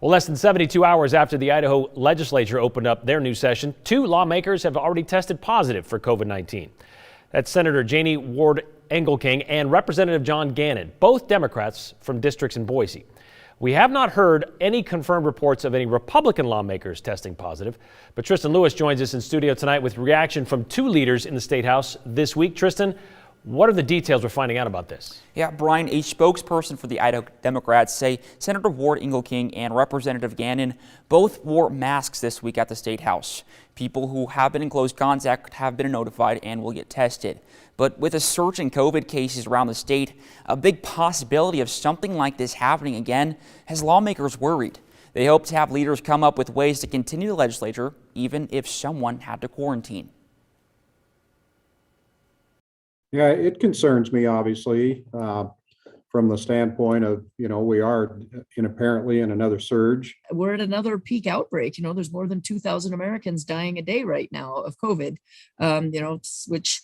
Well, less than 72 hours after the Idaho legislature opened up their new session, 2 lawmakers have already tested positive for COVID-19. That's Senator Janie Ward-Engelking and Representative Gannon, both Democrats from districts in Boise. We have not heard any confirmed reports of any Republican lawmakers testing positive, but Tristan Lewis joins us in studio tonight with reaction from 2 leaders in the State House this week. Tristan, what are the details we're finding out about this? Yeah, Brian, a spokesperson for the Idaho Democrats say Senator Ward-Engelking and Representative Gannon both wore masks this week at the State House. People who have been in close contact have been notified and will get tested. But with a surge in COVID cases around the state, a big possibility of something like this happening again has lawmakers worried. They hope to have leaders come up with ways to continue the legislature, even if someone had to quarantine. Yeah, it concerns me, obviously, from the standpoint of, we are apparently in another surge. We're at another peak outbreak. There's more than 2,000 Americans dying a day right now of COVID, which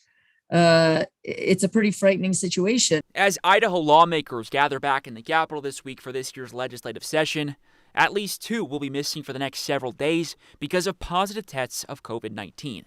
it's a pretty frightening situation. As Idaho lawmakers gather back in the Capitol this week for this year's legislative session, at least 2 will be missing for the next several days because of positive tests of COVID-19.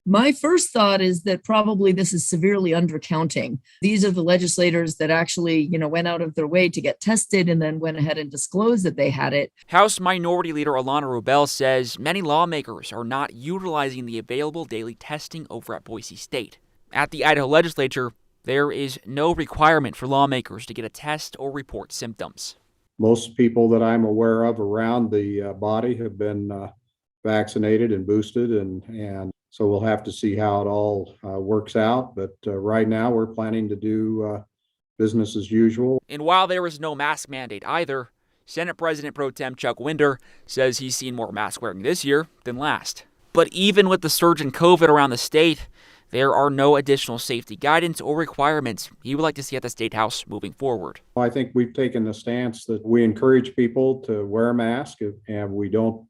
My first thought is that probably this is severely undercounting. These are the legislators that actually, went out of their way to get tested and then went ahead and disclosed that they had it. House Minority Leader Alana Rubel says many lawmakers are not utilizing the available daily testing over at Boise State. At the Idaho legislature, there is no requirement for lawmakers to get a test or report symptoms. Most people that I'm aware of around the body have been vaccinated and boosted, and so we'll have to see how it all works out. But right now we're planning to do business as usual. And while there is no mask mandate either, Senate President Pro Tem Chuck Winder says he's seen more mask wearing this year than last. But even with the surge in COVID around the state, there are no additional safety guidance or requirements he would like to see at the State House moving forward. I think we've taken the stance that we encourage people to wear a mask, and we don't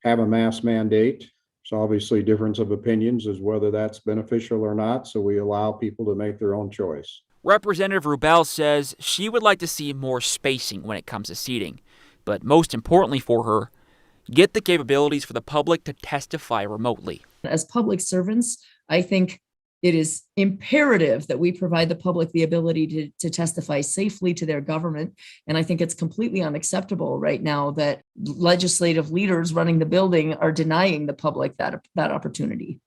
have a mask mandate. So obviously difference of opinions is whether that's beneficial or not, so we allow people to make their own choice. Representative Rubel says she would like to see more spacing when it comes to seating, but most importantly for her, get the capabilities for the public to testify remotely. As public servants, I think it is imperative that we provide the public the ability to testify safely to their government. And I think it's completely unacceptable right now that legislative leaders running the building are denying the public that opportunity.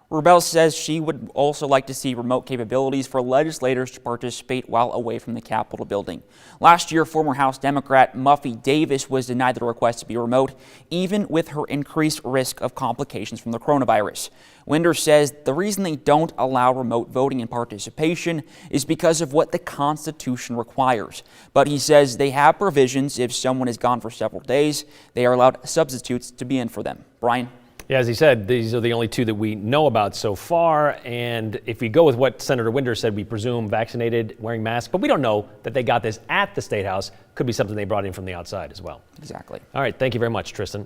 Rubel says she would also like to see remote capabilities for legislators to participate while away from the Capitol building. Last year, former House Democrat Muffy Davis was denied the request to be remote, even with her increased risk of complications from the coronavirus. Winder says the reason they don't allow remote voting and participation is because of what the Constitution requires. But he says they have provisions if someone is gone for several days, they are allowed substitutes to be in for them. Brian? Yeah, as he said, these are the only 2 that we know about so far. And if we go with what Senator Winder said, we presume vaccinated, wearing masks. But we don't know that they got this at the State House. Could be something they brought in from the outside as well. Exactly. All right. Thank you very much, Tristan.